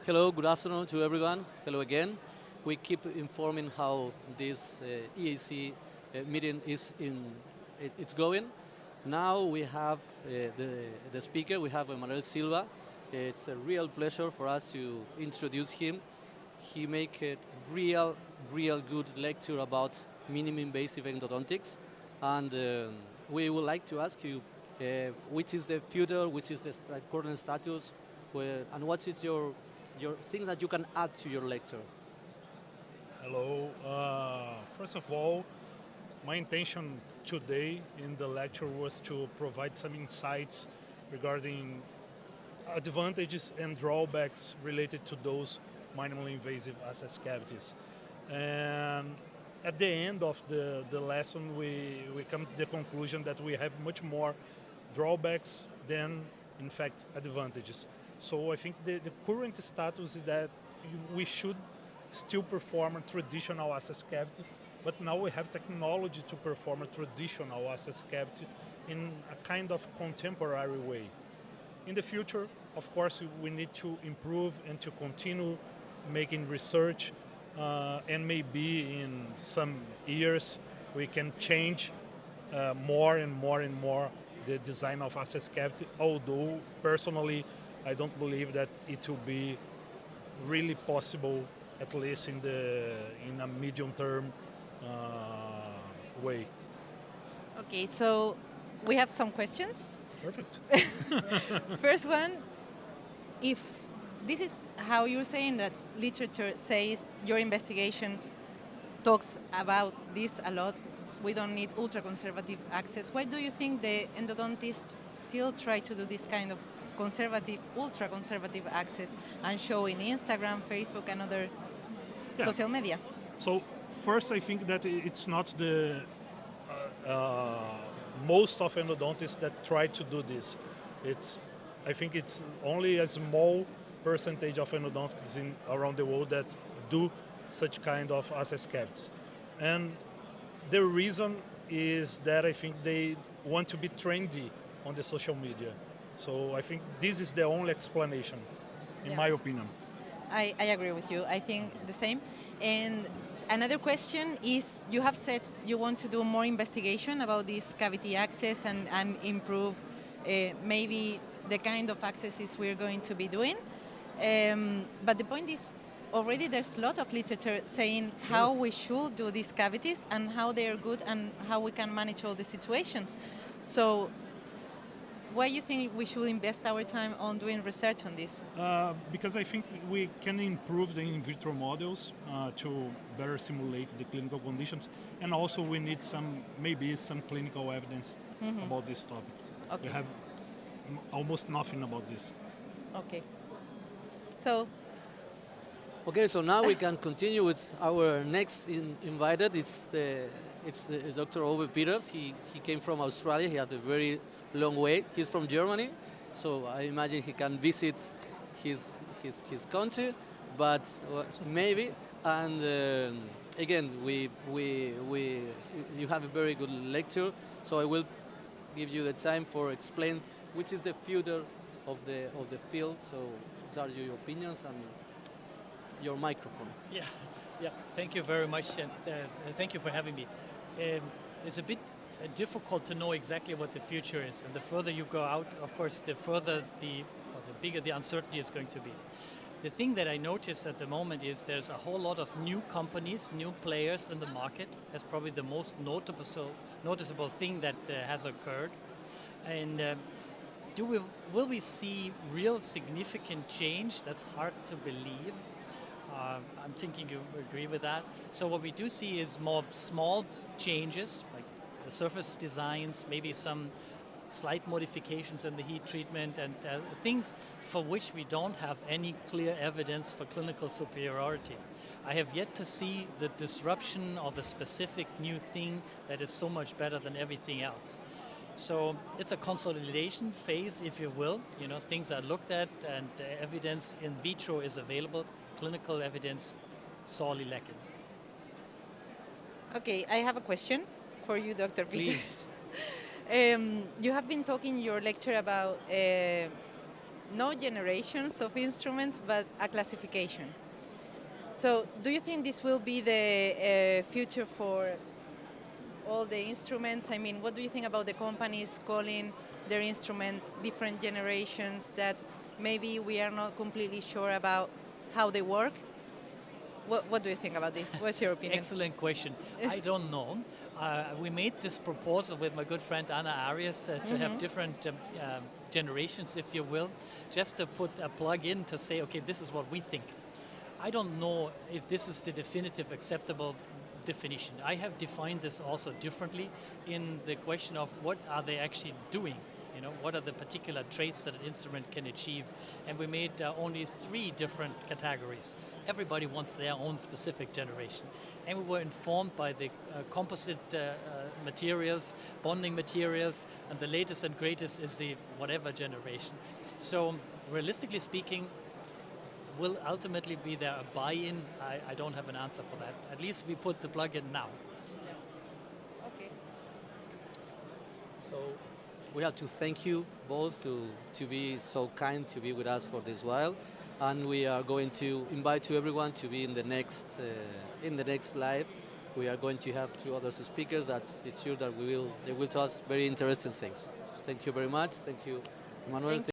Hello, good afternoon to everyone. Hello again. We keep informing how this EAC meeting it's going. Now we have the speaker, we have Manuel Silva. It's a real pleasure for us to introduce him. He make a real good lecture about minimum invasive endodontics. And we would like to ask you which is the future, which is the current status, and what is your things that you can add to your lecture. Hello. First of all, my intention today in the lecture was to provide some insights regarding advantages and drawbacks related to those minimally invasive access cavities. And at the end of the lesson, we come to the conclusion that we have much more drawbacks than, in fact, advantages. So I think the current status is that we should still perform a traditional access cavity, but now we have technology to perform a traditional access cavity in a kind of contemporary way. In the future, of course, we need to improve and to continue making research, and maybe in some years we can change more and more the design of access cavity, although personally I don't believe that it will be really possible, at least in a medium term way. Okay, so we have some questions. Perfect. First one, if this is how you're saying that literature says your investigations talks about this a lot, we don't need ultra-conservative access. Why do you think the endodontists still try to do this kind of conservative, ultra-conservative access and show in Instagram, Facebook, and other social media? So first, I think that it's not the most of endodontists that try to do this. I think it's only a small percentage of endodontists around the world that do such kind of access cavities. And the reason is that I think they want to be trendy on the social media. So I think this is the only explanation, in my opinion. I agree with you. I think the same. And another question is, you have said you want to do more investigation about this cavity access and improve maybe the kind of accesses we're going to be doing. But the point is, already there's a lot of literature saying how we should do these cavities and how they are good and how we can manage all the situations. So why do you think we should invest our time on doing research on this? Because I think we can improve the in vitro models to better simulate the clinical conditions, and also we need maybe some clinical evidence about this topic. Okay. We have almost nothing about this. Okay. So. Okay, so now we can continue with our next invited. It's Dr. Ove Peters. He came from Australia. He had a very long way. He's from Germany, so I imagine he can visit his country, but maybe. And again, you have a very good lecture, so I will give you the time for explain which is the future of the field. So these are your opinions and your microphone. Yeah. Thank you very much, and thank you for having me. It's a bit difficult to know exactly what the future is, and the further you go out, of course, the bigger the uncertainty is going to be. The thing that I notice at the moment is there's a whole lot of new companies, new players in the market. That's probably the most noticeable thing that has occurred. And will we see real significant change? That's hard to believe. I'm thinking you agree with that. So what we do see is more small changes, like the surface designs, maybe some slight modifications in the heat treatment, and things for which we don't have any clear evidence for clinical superiority. I have yet to see the disruption or the specific new thing that is so much better than everything else. So it's a consolidation phase, if you will. Things are looked at and evidence in vitro is available. Clinical evidence sorely lacking. Okay, I have a question for you, Dr. Peters. You have been talking in your lecture about no generations of instruments, but a classification. So do you think this will be the future for all the instruments? I mean, what do you think about the companies calling their instruments different generations that maybe we are not completely sure about how they work? What do you think about this? What's your opinion? Excellent question. I don't know. We made this proposal with my good friend Ana Arias to have different generations, if you will, just to put a plug in to say, okay, this is what we think. I don't know if this is the definitive acceptable definition. I have defined this also differently in the question of what are they actually doing. You know, what are the particular traits that an instrument can achieve? And we made only 3 different categories. Everybody wants their own specific generation. And we were informed by the composite materials, bonding materials, and the latest and greatest is the whatever generation. So realistically speaking, will ultimately be there a buy-in? I don't have an answer for that. At least we put the plug in now. Yeah. Okay. So we have to thank you both to be so kind to be with us for this while, and we are going to invite to everyone to be in the next live. We are going to have 2 other speakers. It's sure that they will tell us very interesting things. Thank you very much. Thank you, Emmanuel. Thank